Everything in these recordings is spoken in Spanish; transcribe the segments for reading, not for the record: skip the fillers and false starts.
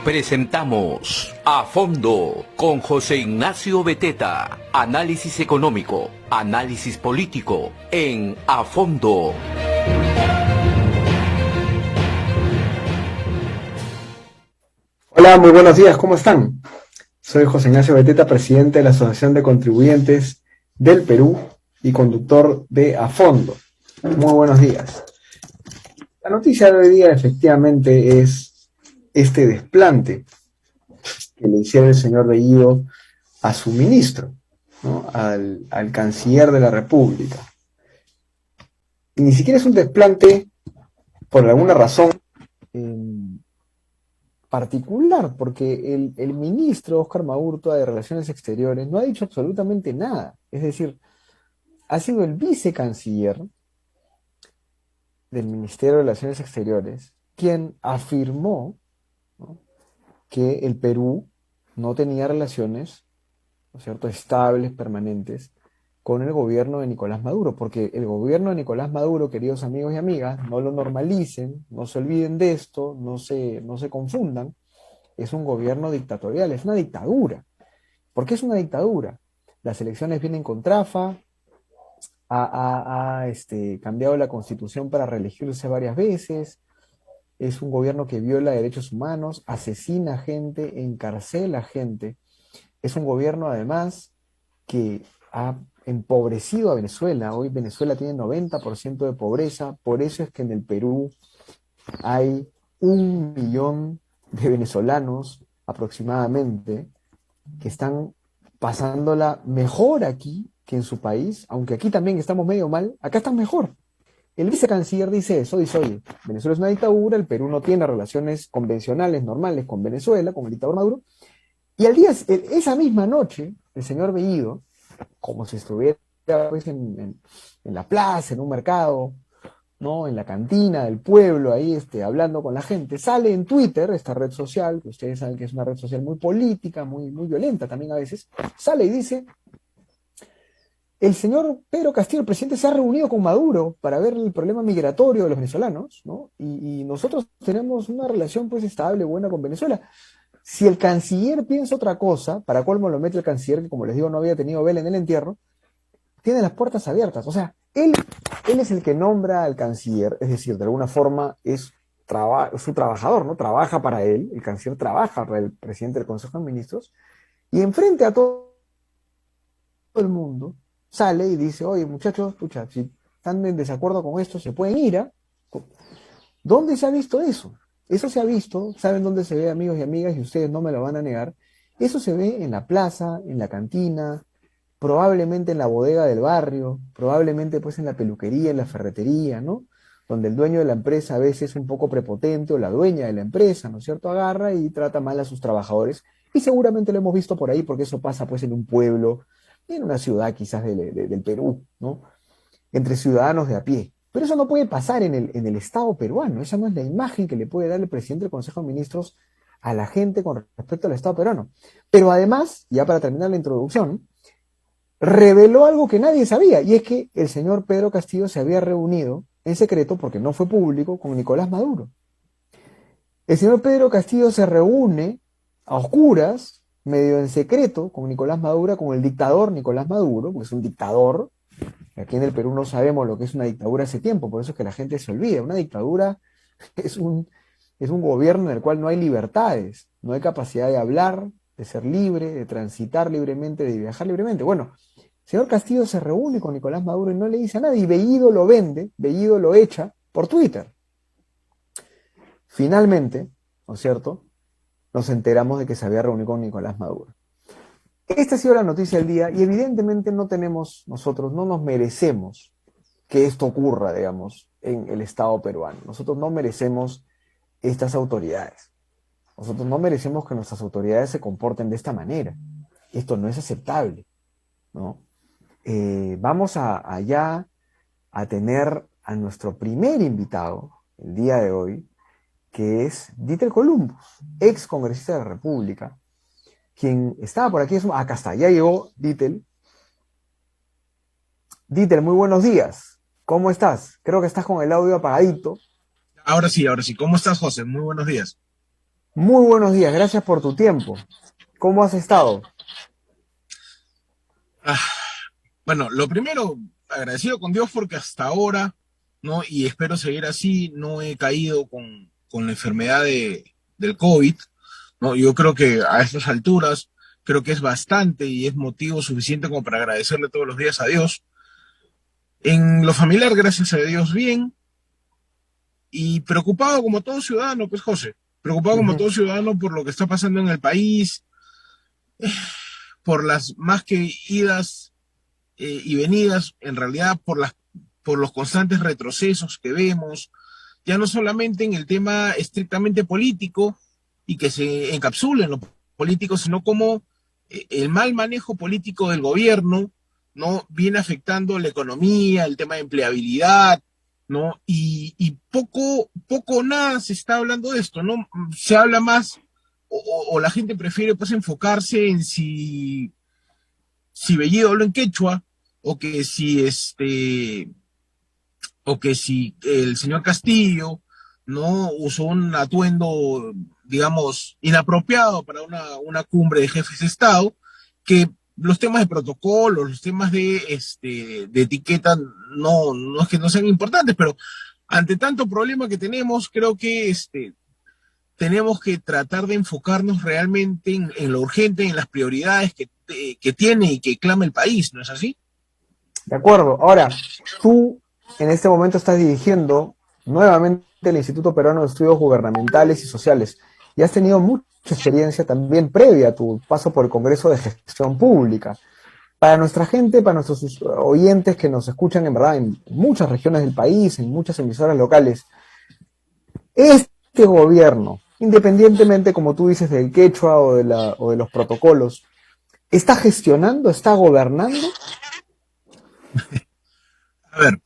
Presentamos A Fondo con José Ignacio Beteta. Análisis económico, análisis político en A Fondo. Hola, muy buenos días, ¿cómo están? Soy José Ignacio Beteta, presidente de la Asociación de Contribuyentes del Perú y conductor de A Fondo. Muy buenos días. La noticia de hoy día efectivamente es este desplante que le hiciera el señor Bellido a su ministro, ¿no? al canciller de la República. Y ni siquiera es un desplante por alguna razón particular, porque el ministro Óscar Maurtua de Relaciones Exteriores no ha dicho absolutamente nada. Es decir, ha sido el vicecanciller del Ministerio de Relaciones Exteriores quien afirmó, ¿no?, que el Perú no tenía relaciones, ¿no es cierto?, estables, permanentes, con el gobierno de Nicolás Maduro, porque el gobierno de Nicolás Maduro, queridos amigos y amigas, no lo normalicen, no se olviden de esto, no se confundan, es un gobierno dictatorial, es una dictadura. ¿Por qué es una dictadura? Las elecciones vienen con trafa, ha cambiado la constitución para reelegirse varias veces, es un gobierno que viola derechos humanos, asesina gente, encarcela gente, es un gobierno además que ha empobrecido a Venezuela. Hoy Venezuela tiene 90% de pobreza, por eso es que en el Perú hay 1 millón de venezolanos aproximadamente que están pasándola mejor aquí que en su país, aunque aquí también estamos medio mal, acá están mejor. El vicecanciller dice eso, dice, oye, Venezuela es una dictadura, el Perú no tiene relaciones convencionales, normales con Venezuela, con el dictador Maduro, y esa misma noche, el señor Bellido, como si estuviera pues, en la plaza, en un mercado, ¿no?, en la cantina del pueblo, ahí hablando con la gente, sale en Twitter, esta red social, que ustedes saben que es una red social muy política, muy, muy violenta también a veces, sale y dice: el señor Pedro Castillo, el presidente, se ha reunido con Maduro para ver el problema migratorio de los venezolanos, ¿no? Y nosotros tenemos una relación pues estable, buena con Venezuela. Si el canciller piensa otra cosa, para colmo lo mete el canciller, que como les digo no había tenido vela en el entierro, tiene las puertas abiertas. O sea, él es el que nombra al canciller, es decir, de alguna forma es su trabajador, ¿no? Trabaja para él, el canciller trabaja para el presidente del Consejo de Ministros, y enfrente a todo el mundo sale y dice: oye, muchachos, pucha, si están en desacuerdo con esto, se pueden ir, ¿eh? ¿Dónde se ha visto eso? Eso se ha visto, ¿saben dónde se ve, amigos y amigas? Y ustedes no me lo van a negar. Eso se ve en la plaza, en la cantina, probablemente en la bodega del barrio, probablemente pues en la peluquería, en la ferretería, ¿no? Donde el dueño de la empresa a veces es un poco prepotente, o la dueña de la empresa, ¿no es cierto?, agarra y trata mal a sus trabajadores. Y seguramente lo hemos visto por ahí, porque eso pasa pues en un pueblo, en una ciudad quizás del Perú, ¿no?, entre ciudadanos de a pie. Pero eso no puede pasar en el Estado peruano. Esa no es la imagen que le puede dar el presidente del Consejo de Ministros a la gente con respecto al Estado peruano. Pero además, ya para terminar la introducción, reveló algo que nadie sabía, y es que el señor Pedro Castillo se había reunido en secreto, porque no fue público, con Nicolás Maduro. El señor Pedro Castillo se reúne a oscuras, medio en secreto, con Nicolás Maduro, con el dictador Nicolás Maduro, porque es un dictador. Aquí en el Perú no sabemos lo que es una dictadura hace tiempo, por eso es que la gente se olvida. Una dictadura es un gobierno en el cual no hay libertades, no hay capacidad de hablar, de ser libre, de transitar libremente, de viajar libremente. Bueno, el señor Castillo se reúne con Nicolás Maduro y no le dice nada, y Bellido lo vende, Bellido lo echa por Twitter. Finalmente, ¿no es cierto?, nos enteramos de que se había reunido con Nicolás Maduro. Esta ha sido la noticia del día, y evidentemente nosotros no nos merecemos que esto ocurra, digamos, en el Estado peruano. Nosotros no merecemos estas autoridades. Nosotros no merecemos que nuestras autoridades se comporten de esta manera. Esto no es aceptable, ¿no? Vamos allá a tener a nuestro primer invitado el día de hoy, que es Dieter Columbus, ex congresista de la República, quien estaba por aquí. Acá está, ya llegó Dieter. Dieter, muy buenos días. ¿Cómo estás? Creo que estás con el audio apagadito. Ahora sí. ¿Cómo estás, José? Muy buenos días. Muy buenos días, gracias por tu tiempo. ¿Cómo has estado? Ah, bueno, lo primero, agradecido con Dios porque hasta ahora, ¿no? Y espero seguir así, no he caído con la enfermedad del COVID, ¿no? Yo creo que a estas alturas, creo que es bastante y es motivo suficiente como para agradecerle todos los días a Dios. En lo familiar, gracias a Dios, bien, y preocupado como todo ciudadano, pues José, preocupado como Ujú. todo ciudadano por lo que está pasando en el país, por las más que idas y venidas, en realidad por los constantes retrocesos que vemos, ya no solamente en el tema estrictamente político y que se encapsula en lo político, sino como el mal manejo político del gobierno, ¿no? Viene afectando la economía, el tema de empleabilidad, ¿no? Y poco nada se está hablando de esto, ¿no? Se habla más o la gente prefiere pues enfocarse en si Bellido habló en quechua, o que si o que si el señor Castillo no usó un atuendo, digamos, inapropiado para una cumbre de jefes de Estado, que los temas de protocolo, los temas de etiqueta, no es que no sean importantes, pero ante tanto problema que tenemos, creo que tenemos que tratar de enfocarnos realmente en lo urgente, en las prioridades que tiene y que clama el país, ¿no es así? De acuerdo. Ahora, tú en este momento estás dirigiendo nuevamente el Instituto Peruano de Estudios Gubernamentales y Sociales y has tenido mucha experiencia también previa a tu paso por el Congreso de Gestión Pública. Para nuestra gente, para nuestros oyentes que nos escuchan en verdad en muchas regiones del país, en muchas emisoras locales, este gobierno, independientemente, como tú dices, del quechua o de los protocolos, ¿está gestionando, está gobernando? A ver,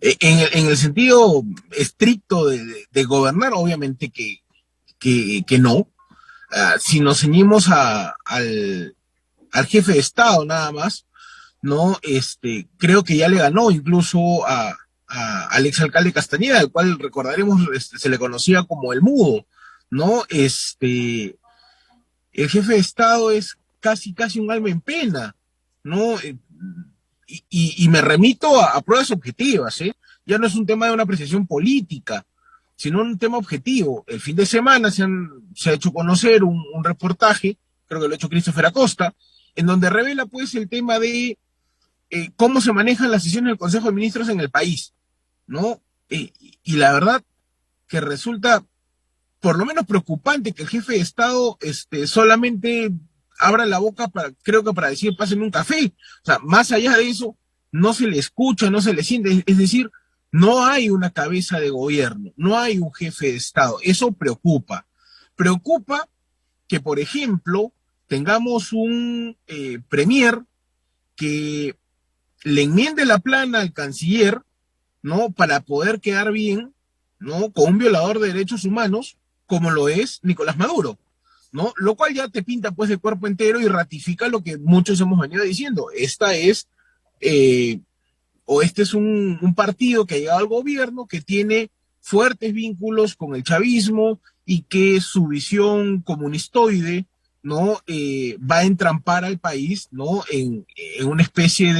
en el sentido estricto de gobernar, obviamente que no. Si nos ceñimos al jefe de Estado nada más, ¿no? Creo que ya le ganó incluso al exalcalde Castañeda, al cual recordaremos, se le conocía como el Mudo, ¿no? El jefe de Estado es casi un alma en pena, ¿no? Y me remito a pruebas objetivas, ¿eh? Ya no es un tema de una apreciación política, sino un tema objetivo. El fin de semana se ha hecho conocer un reportaje, creo que lo ha hecho Christopher Acosta, en donde revela pues el tema de cómo se manejan las sesiones del Consejo de Ministros en el país, ¿no? Y la verdad que resulta por lo menos preocupante que el jefe de Estado solamente abra la boca para, creo que para decir pasen un café. O sea, más allá de eso, no se le escucha, no se le siente. Es decir, no hay una cabeza de gobierno, no hay un jefe de Estado. Eso preocupa. Preocupa que, por ejemplo, tengamos un premier que le enmiende la plana al canciller, ¿no? Para poder quedar bien, ¿no? Con un violador de derechos humanos, como lo es Nicolás Maduro, ¿no? Lo cual ya te pinta pues de cuerpo entero y ratifica lo que muchos hemos venido diciendo. Eh, este es un partido que ha llegado al gobierno, que tiene fuertes vínculos con el chavismo y que su visión comunistoide, ¿no? Va a entrampar al país, ¿no? En una especie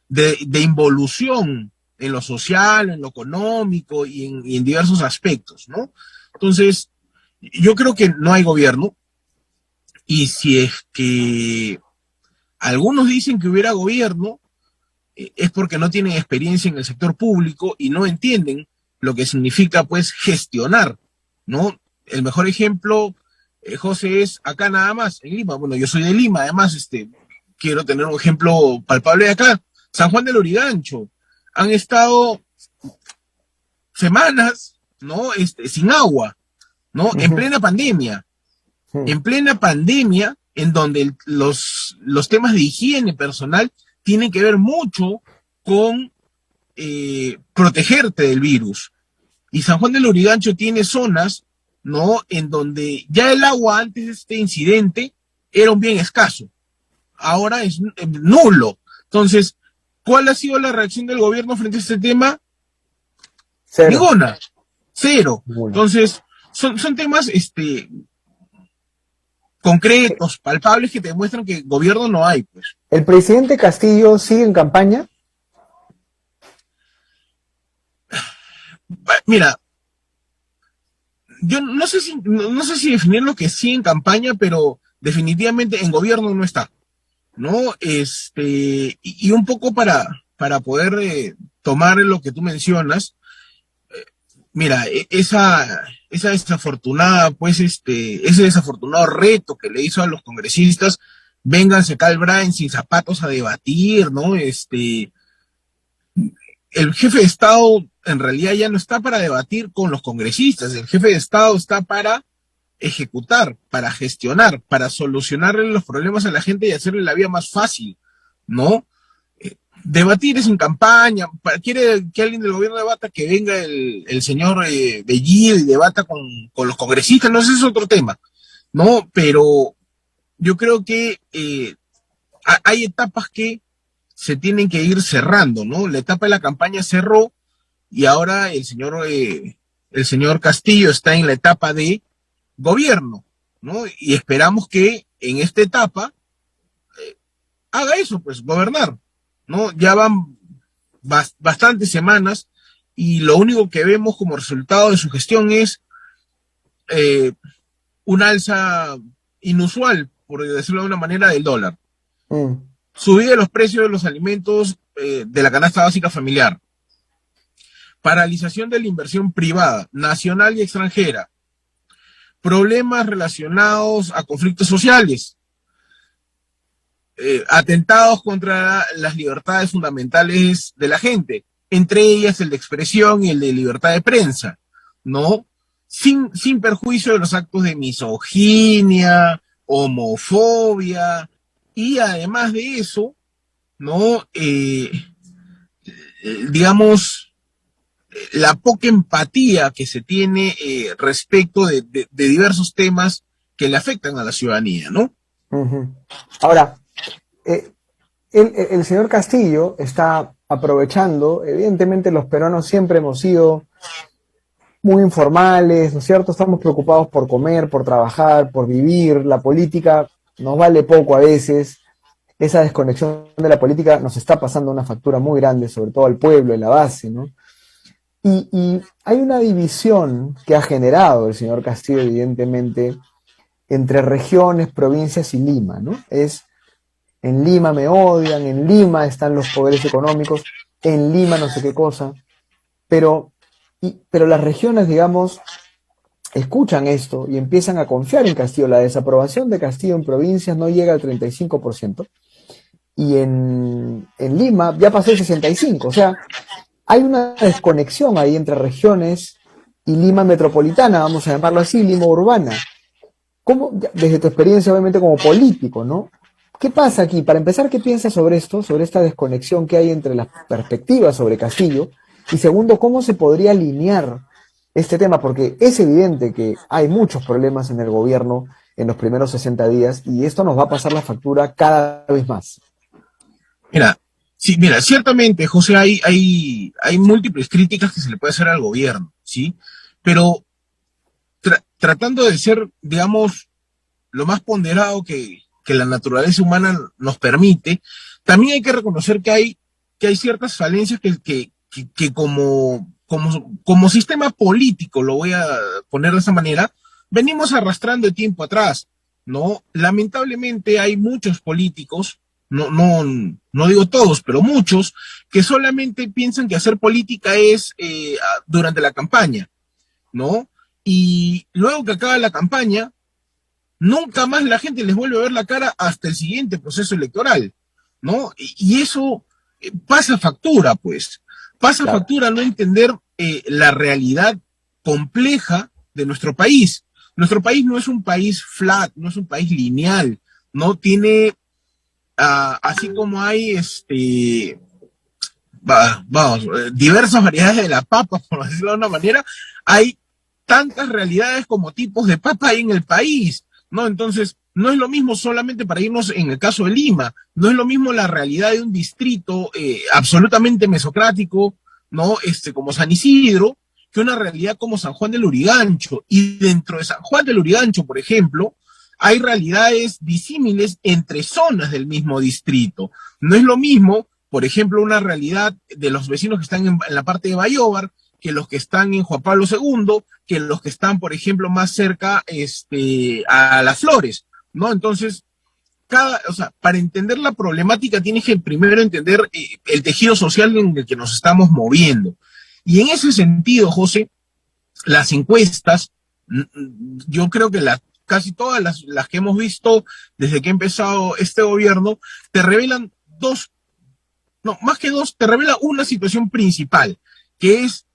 de involución en lo social, en lo económico y en diversos aspectos, ¿no? Entonces, yo creo que no hay gobierno y si es que algunos dicen que hubiera gobierno, es porque no tienen experiencia en el sector público y no entienden lo que significa, pues, gestionar, ¿no? El mejor ejemplo, José, es acá nada más, en Lima. Bueno, yo soy de Lima, además, quiero tener un ejemplo palpable de acá. San Juan del Lurigancho. Han estado semanas, ¿no? Sin agua, ¿no? Ujú, ujú. En plena pandemia, en donde los temas de higiene personal tienen que ver mucho con protegerte del virus. Y San Juan del Lurigancho tiene zonas, ¿no? En donde ya el agua antes de este incidente era un bien escaso. Ahora es nulo. Entonces, ¿cuál ha sido la reacción del gobierno frente a este tema? Cero. Ninguna, cero. Ninguna. Entonces, son temas concretos, palpables, que te demuestran que gobierno no hay, pues. ¿El presidente Castillo sigue en campaña? Mira, yo no sé si definir lo que sí en campaña, pero definitivamente en gobierno no está, ¿no? Y un poco para poder tomar lo que tú mencionas. Mira, esa desafortunada, pues, ese desafortunado reto que le hizo a los congresistas, vénganse acá al Brain sin zapatos a debatir, ¿no? El jefe de Estado en realidad ya no está para debatir con los congresistas, el jefe de Estado está para ejecutar, para gestionar, para solucionarle los problemas a la gente y hacerle la vida más fácil, ¿no? Debatir es en campaña, quiere que alguien del gobierno debata, que venga el señor Bellido y debata con los congresistas, no, ese es otro tema, ¿no? Pero yo creo que hay etapas que se tienen que ir cerrando, ¿no? La etapa de la campaña cerró y ahora el señor Castillo está en la etapa de gobierno, ¿no? Y esperamos que en esta etapa haga eso, pues, gobernar, ¿no? Ya van bastantes semanas y lo único que vemos como resultado de su gestión es una alza inusual, por decirlo de una manera, del dólar. Subida de los precios de los alimentos de la canasta básica familiar. Paralización de la inversión privada, nacional y extranjera. Problemas relacionados a conflictos sociales. Atentados contra las libertades fundamentales de la gente, entre ellas el de expresión y el de libertad de prensa, ¿no? Sin perjuicio de los actos de misoginia, homofobia, y además de eso, ¿no? Digamos, la poca empatía que se tiene respecto de diversos temas que le afectan a la ciudadanía, ¿no? Ahora, el señor Castillo está aprovechando, evidentemente los peruanos siempre hemos sido muy informales, ¿no es cierto? Estamos preocupados por comer, por trabajar, por vivir. La política nos vale poco a veces. Esa desconexión de la política nos está pasando una factura muy grande, sobre todo al pueblo, en la base, ¿no? Y hay una división que ha generado el señor Castillo, evidentemente, entre regiones, provincias y Lima, ¿no? En Lima me odian, en Lima están los poderes económicos, en Lima no sé qué cosa, pero las regiones, digamos, escuchan esto y empiezan a confiar en Castillo. La desaprobación de Castillo en provincias no llega al 35%, y en Lima ya pasó el 65%, o sea, hay una desconexión ahí entre regiones y Lima metropolitana, vamos a llamarlo así, Lima urbana. ¿Cómo, desde tu experiencia obviamente como político, ¿no? ¿Qué pasa aquí? Para empezar, ¿qué piensas sobre esto, sobre esta desconexión que hay entre las perspectivas sobre Castillo? Y segundo, ¿cómo se podría alinear este tema? Porque es evidente que hay muchos problemas en el gobierno en los primeros 60 días y esto nos va a pasar la factura cada vez más. Mira, ciertamente, José, hay múltiples críticas que se le puede hacer al gobierno, ¿sí? Pero tratando de ser, digamos, lo más ponderado que la naturaleza humana nos permite, también hay que reconocer que hay ciertas falencias que como sistema político, lo voy a poner de esa manera, venimos arrastrando de tiempo atrás, ¿no? Lamentablemente hay muchos políticos, no digo todos, pero muchos, que solamente piensan que hacer política es durante la campaña, ¿no? Y luego que acaba la campaña, nunca más la gente les vuelve a ver la cara hasta el siguiente proceso electoral, ¿no? Y eso pasa factura, pues. Pasa Claro. factura no entender la realidad compleja de nuestro país. Nuestro país no es un país flat, no es un país lineal, ¿no? Tiene, así como hay diversas variedades de la papa, por decirlo de una manera, hay tantas realidades como tipos de papa hay en el país, ¿no? Entonces, no es lo mismo, solamente para irnos en el caso de Lima, no es lo mismo la realidad de un distrito absolutamente mesocrático, ¿no? Como San Isidro, que una realidad como San Juan del Lurigancho. Y dentro de San Juan del Lurigancho, por ejemplo, hay realidades disímiles entre zonas del mismo distrito. No es lo mismo, por ejemplo, una realidad de los vecinos que están en la parte de Bayobar, que los que están en Juan Pablo II, que los que están, por ejemplo, más cerca a Las Flores, ¿no? Entonces, para entender la problemática tienes que primero entender el tejido social en el que nos estamos moviendo. Y en ese sentido, José, las encuestas, yo creo que casi todas las que hemos visto desde que ha empezado este gobierno, te revelan te revela una situación principal, que es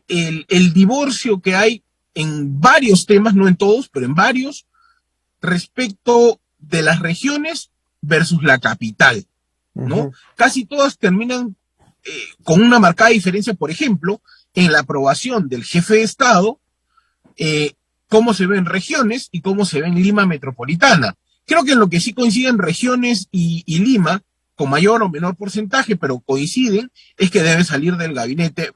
el divorcio que hay en varios temas, no en todos, pero en varios, respecto de las regiones versus la capital, ¿no? Uh-huh. Casi todas terminan con una marcada diferencia, por ejemplo, en la aprobación del jefe de Estado, cómo se ve en regiones y cómo se ve en Lima metropolitana. Creo que en lo que sí coinciden regiones y Lima, con mayor o menor porcentaje, pero coinciden, es que debe salir del gabinete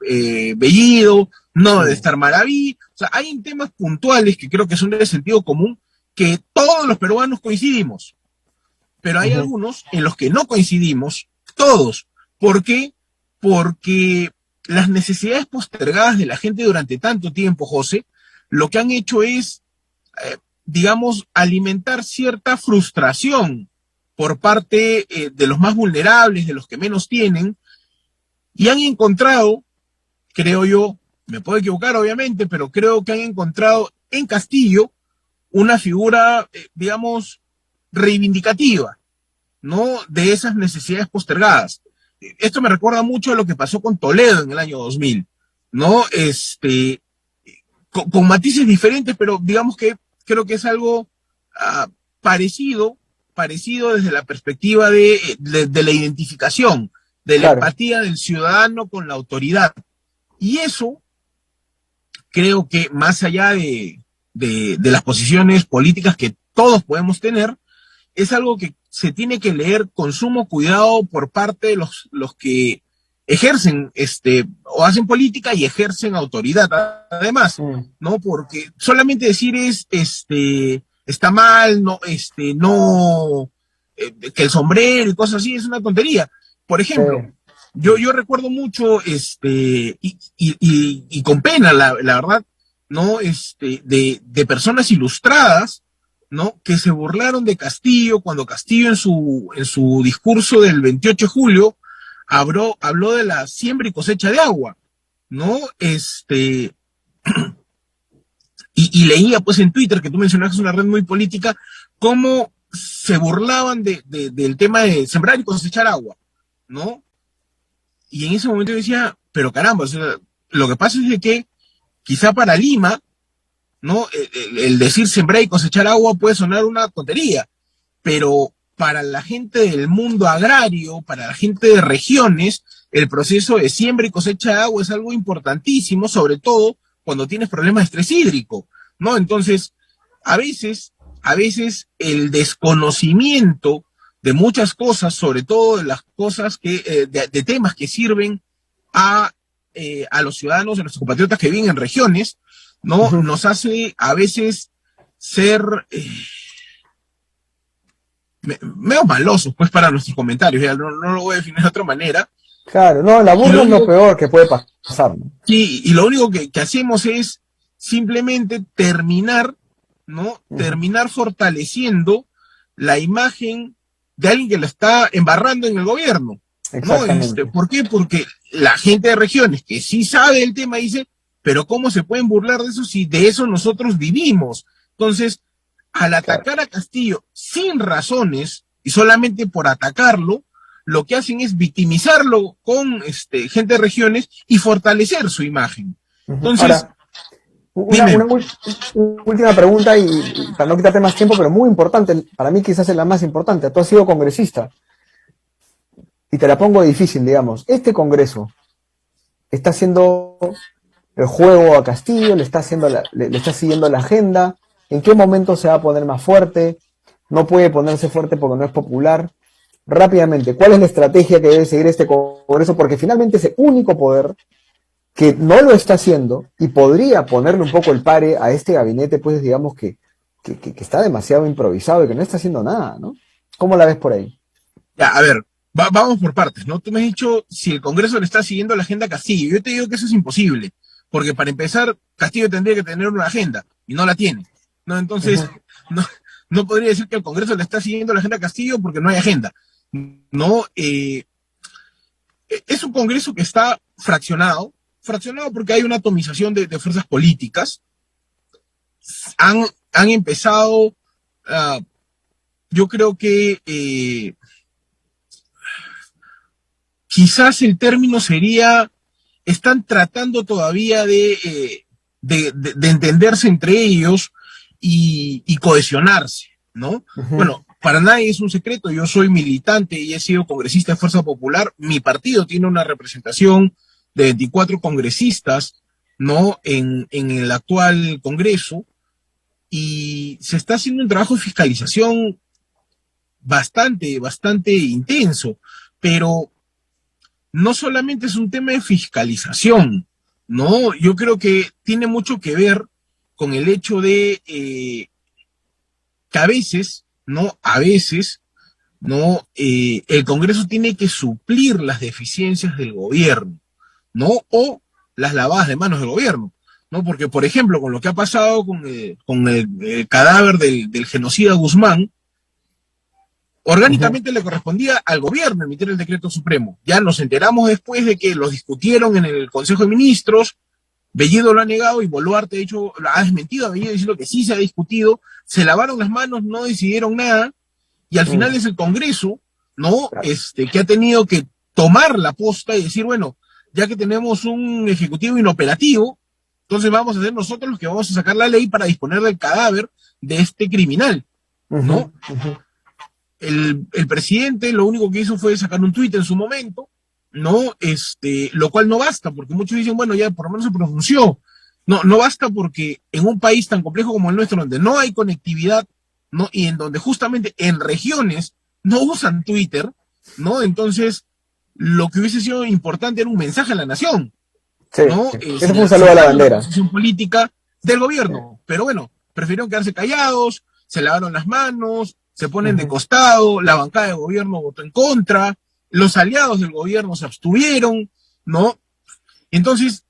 Bellido, no debe estar Maraví. O sea, hay temas puntuales que creo que son de sentido común, que todos los peruanos coincidimos, pero hay algunos en los que no coincidimos todos. ¿Por qué? Porque las necesidades postergadas de la gente durante tanto tiempo, José, lo que han hecho es, digamos, alimentar cierta frustración por parte de los más vulnerables, de los que menos tienen, y han encontrado, creo yo, me puedo equivocar obviamente, pero creo que han encontrado en Castillo una figura, digamos, reivindicativa, ¿no? De esas necesidades postergadas. Esto me recuerda mucho a lo que pasó con Toledo en el año 2000, ¿no? Con matices diferentes, pero digamos que creo que es algo parecido desde la perspectiva de la identificación, de la empatía del ciudadano con la autoridad. Y eso, creo que más allá de las posiciones políticas que todos podemos tener, es algo que se tiene que leer con sumo cuidado por parte de los que ejercen o hacen política y ejercen autoridad además, ¿no? Porque solamente decir está mal, no, que el sombrero y cosas así es una tontería. Por ejemplo, yo recuerdo mucho, y con pena, la verdad, ¿no? De personas ilustradas, ¿no? Que se burlaron de Castillo cuando Castillo en su discurso del 28 de julio habló de la siembra y cosecha de agua, ¿no? Y leía pues en Twitter, que tú mencionaste, es una red muy política, cómo se burlaban del tema de sembrar y cosechar agua, ¿no? Y en ese momento yo decía, pero caramba, o sea, lo que pasa es de que quizá para Lima, ¿no? El decir sembrar y cosechar agua puede sonar una tontería, pero para la gente del mundo agrario, para la gente de regiones, el proceso de siembra y cosecha de agua es algo importantísimo, sobre todo cuando tienes problemas de estrés hídrico, ¿no? Entonces, a veces el desconocimiento de muchas cosas, sobre todo de las cosas de temas que sirven a los ciudadanos, a nuestros compatriotas que viven en regiones, ¿no? Nos hace a veces ser medio malosos, pues, para nuestros comentarios. Ya no lo voy a definir de otra manera. Claro, no, la burla es lo peor que puede pasar, ¿no? Sí, y lo único que hacemos es simplemente terminar, ¿no? Terminar fortaleciendo la imagen de alguien que la está embarrando en el gobierno, ¿no? ¿Por qué? Porque la gente de regiones que sí sabe el tema dice, pero ¿cómo se pueden burlar de eso si de eso nosotros vivimos? Entonces, al atacar a Castillo sin razones y solamente por atacarlo, lo que hacen es victimizarlo con gente de regiones y fortalecer su imagen. Entonces, ahora, una última pregunta y para no quitarte más tiempo, pero muy importante, para mí quizás es la más importante. Tú has sido congresista y te la pongo difícil, digamos. Este Congreso está haciendo el juego a Castillo, le está siguiendo la agenda. ¿En qué momento se va a poner más fuerte? No puede ponerse fuerte porque no es popular. Rápidamente, ¿cuál es la estrategia que debe seguir este Congreso? Porque finalmente es el único poder que no lo está haciendo y podría ponerle un poco el pare a este gabinete, pues digamos que está demasiado improvisado y que no está haciendo nada, ¿no? ¿Cómo la ves por ahí? Ya, a ver, vamos por partes, ¿no? Tú me has dicho si el Congreso le está siguiendo la agenda a Castillo. Yo te digo que eso es imposible, porque para empezar, Castillo tendría que tener una agenda y no la tiene, ¿no? Entonces, no, no podría decir que el Congreso le está siguiendo la agenda a Castillo porque no hay agenda, ¿no? Es un Congreso que está fraccionado porque hay una atomización de fuerzas políticas. Han empezado, yo creo que quizás el término sería, están tratando todavía de entenderse entre ellos y cohesionarse, ¿no? Bueno, para nadie es un secreto, yo soy militante y he sido congresista de Fuerza Popular. Mi partido tiene una representación de 24 congresistas, ¿no? En el actual Congreso, y se está haciendo un trabajo de fiscalización bastante intenso, pero no solamente es un tema de fiscalización, ¿no? Yo creo que tiene mucho que ver con el hecho de que a veces, ¿no? El Congreso tiene que suplir las deficiencias del gobierno, ¿no? O las lavadas de manos del gobierno, ¿no? Porque, por ejemplo, con lo que ha pasado con el cadáver del genocida Guzmán, orgánicamente le correspondía al gobierno emitir el decreto supremo. Ya nos enteramos después de que lo discutieron en el Consejo de Ministros, Bellido lo ha negado y Boluarte, de hecho, lo ha desmentido a Bellido diciendo que sí se ha discutido, se lavaron las manos, no decidieron nada, y al final es el Congreso, ¿no? Que ha tenido que tomar la posta y decir, bueno, ya que tenemos un ejecutivo inoperativo, entonces vamos a ser nosotros los que vamos a sacar la ley para disponer del cadáver de este criminal, ¿no? El presidente lo único que hizo fue sacar un tuit en su momento, ¿no? Lo cual no basta, porque muchos dicen, bueno, ya por lo menos se pronunció. No basta porque en un país tan complejo como el nuestro, donde no hay conectividad, ¿no? Y en donde justamente en regiones no usan Twitter, ¿no? Entonces, lo que hubiese sido importante era un mensaje a la nación, Sí, ¿no? sí. Eso fue un saludo a la bandera. La posición política del gobierno, pero bueno, prefirieron quedarse callados, se lavaron las manos, se ponen de costado, la bancada de gobierno votó en contra, los aliados del gobierno se abstuvieron, ¿no? Entonces,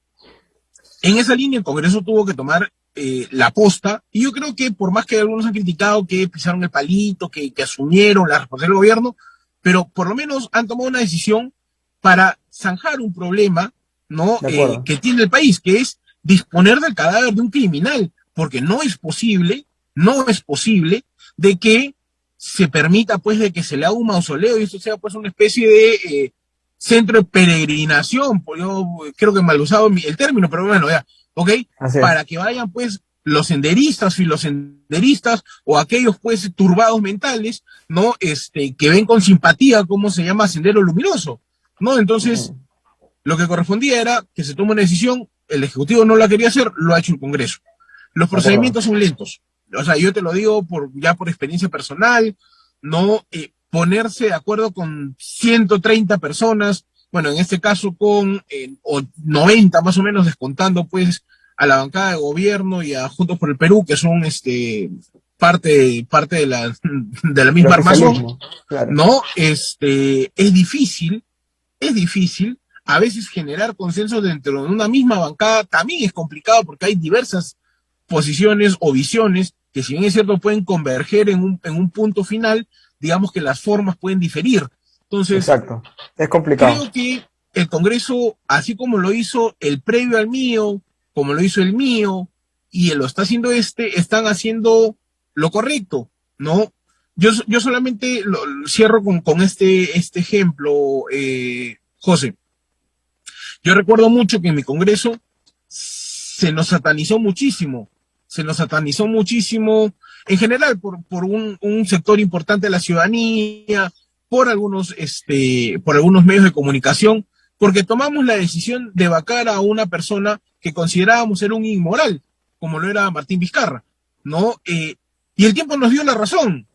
en esa línea el Congreso tuvo que tomar la posta, y yo creo que por más que algunos han criticado que pisaron el palito, que asumieron la responsabilidad del gobierno, pero por lo menos han tomado una decisión para zanjar un problema, ¿no? Que tiene el país, que es disponer del cadáver de un criminal, porque no es posible de que se permita, pues, de que se le haga un mausoleo y esto sea, pues, una especie de centro de peregrinación. Yo creo que mal usado el término, pero bueno, ya, ¿ok? Para que vayan, pues, los senderistas, filosenderistas, o aquellos, pues, turbados mentales, ¿no? Que ven con simpatía cómo se llama Sendero Luminoso, ¿no? Entonces, lo que correspondía era que se tome una decisión, el Ejecutivo no la quería hacer, lo ha hecho el Congreso. Los procedimientos son lentos. O sea, yo te lo digo ya por experiencia personal, no ponerse de acuerdo con 130 personas, bueno, en este caso con 90 más o menos, descontando pues a la bancada de gobierno y a Juntos por el Perú, que son parte de la misma armazón, claro. ¿No? Es difícil, a veces generar consenso dentro de una misma bancada también es complicado porque hay diversas posiciones o visiones que, si bien es cierto, pueden converger en un punto final, digamos que las formas pueden diferir. Entonces, exacto, es complicado. Creo que el Congreso, así como lo hizo el previo al mío, como lo hizo el mío, y lo está haciendo están haciendo lo correcto, ¿no? Yo solamente cierro con este ejemplo, José. Yo recuerdo mucho que en mi Congreso se nos satanizó muchísimo en general por un sector importante de la ciudadanía, por algunos medios de comunicación, porque tomamos la decisión de vacar a una persona que considerábamos ser un inmoral, como lo era Martín Vizcarra, ¿no? Y el tiempo nos dio la razón.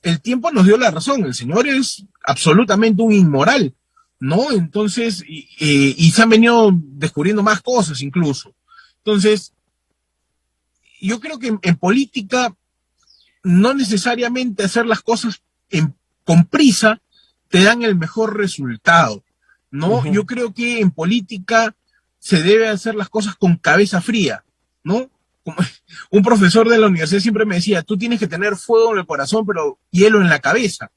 El señor es absolutamente un inmoral, ¿no? Entonces, y se han venido descubriendo más cosas incluso. Entonces, yo creo que en política no necesariamente hacer las cosas con prisa te dan el mejor resultado, ¿no? Yo creo que en política se debe hacer las cosas con cabeza fría, ¿no? Como un profesor de la universidad siempre me decía, tú tienes que tener fuego en el corazón, pero hielo en la cabeza,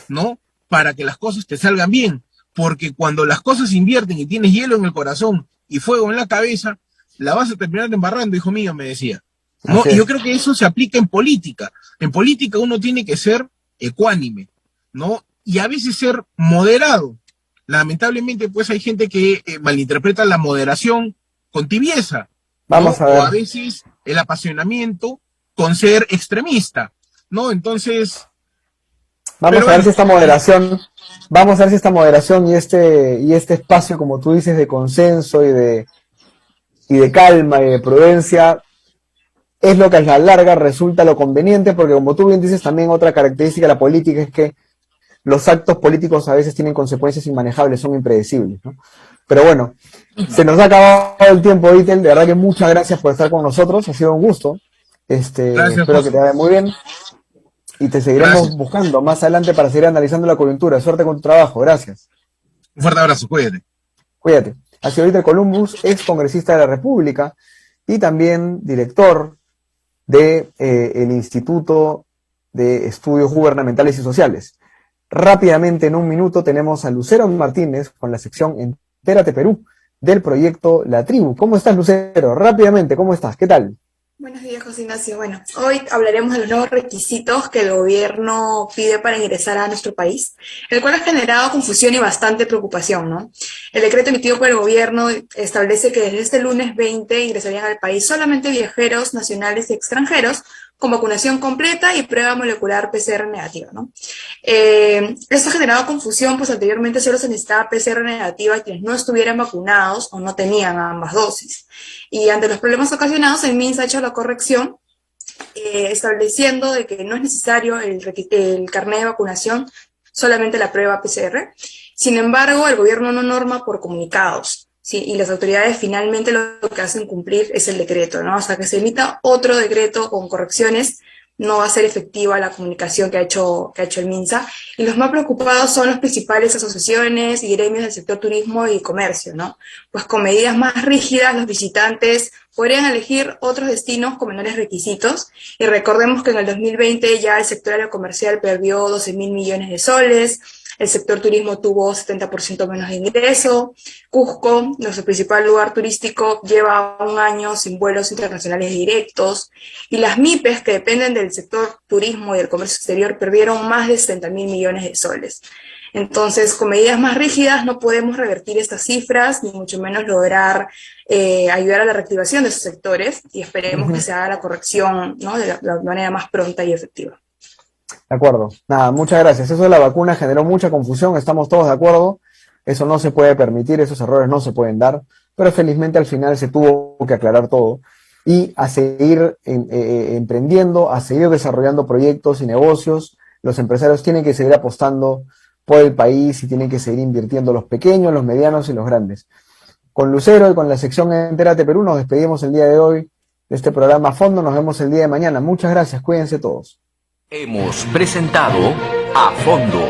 ¿no? Para que las cosas te salgan bien, porque cuando las cosas se invierten y tienes hielo en el corazón y fuego en la cabeza, la vas a terminar embarrando, hijo mío, me decía, ¿no? Y yo creo que eso se aplica en política. En política uno tiene que ser ecuánime, ¿no? Y a veces ser moderado. Lamentablemente, pues hay gente que malinterpreta la moderación con tibieza, ¿no? Vamos a ver. O a veces el apasionamiento con ser extremista, ¿no? Entonces... Vamos a ver si esta moderación, y este espacio, como tú dices, de consenso y de calma y de prudencia, es lo que a la larga resulta lo conveniente, porque como tú bien dices, también otra característica de la política es que los actos políticos a veces tienen consecuencias inmanejables, son impredecibles, ¿no? Pero bueno, se nos ha acabado el tiempo, Itel, de verdad que muchas gracias por estar con nosotros, ha sido un gusto, espero que te vaya muy bien, y te seguiremos buscando más adelante para seguir analizando la coyuntura. Suerte con tu trabajo, gracias. Un fuerte abrazo, cuídate. Cuídate. Ha sido Itel Columbus, ex congresista de la República, y también director de el Instituto de Estudios Gubernamentales y Sociales. Rápidamente, en un minuto, tenemos a Lucero Martínez con la sección Entérate Perú del proyecto La Tribu. ¿Cómo estás, Lucero? Rápidamente, ¿cómo estás? ¿Qué tal? Buenos días, José Ignacio. Bueno, hoy hablaremos de los nuevos requisitos que el gobierno pide para ingresar a nuestro país, el cual ha generado confusión y bastante preocupación, ¿no? El decreto emitido por el gobierno establece que desde este lunes 20 ingresarían al país solamente viajeros nacionales y extranjeros con vacunación completa y prueba molecular PCR negativa, ¿no? Esto ha generado confusión, pues anteriormente solo se necesitaba PCR negativa a quienes no estuvieran vacunados o no tenían ambas dosis. Y ante los problemas ocasionados, el MINSA ha hecho la corrección, estableciendo de que no es necesario el carnet de vacunación, solamente la prueba PCR. Sin embargo, el gobierno no norma por comunicados, ¿sí? Y las autoridades finalmente lo que hacen cumplir es el decreto, ¿no? Hasta que se emita otro decreto con correcciones, no va a ser efectiva la comunicación que ha hecho el MINSA. Y los más preocupados son las principales asociaciones y gremios del sector turismo y comercio, ¿no? Pues con medidas más rígidas, los visitantes podrían elegir otros destinos con menores requisitos. Y recordemos que en el 2020 ya el sector aerocomercial perdió 12.000 millones de soles, el sector turismo tuvo 70% menos de ingreso. Cusco, nuestro principal lugar turístico, lleva un año sin vuelos internacionales directos. Y las MIPES, que dependen del sector turismo y del comercio exterior, perdieron más de 70.000 millones de soles. Entonces, con medidas más rígidas no podemos revertir estas cifras, ni mucho menos lograr ayudar a la reactivación de esos sectores, y esperemos que se haga la corrección, ¿no?, de la manera más pronta y efectiva. De acuerdo. Nada, muchas gracias. Eso de la vacuna generó mucha confusión, estamos todos de acuerdo. Eso no se puede permitir, esos errores no se pueden dar, pero felizmente al final se tuvo que aclarar todo y a seguir emprendiendo, a seguir desarrollando proyectos y negocios. Los empresarios tienen que seguir apostando por el país y tienen que seguir invirtiendo, los pequeños, los medianos y los grandes. Con Lucero y con la sección Entérate Perú nos despedimos el día de hoy de este programa a fondo. Nos vemos el día de mañana. Muchas gracias, cuídense todos. Hemos presentado A Fondo.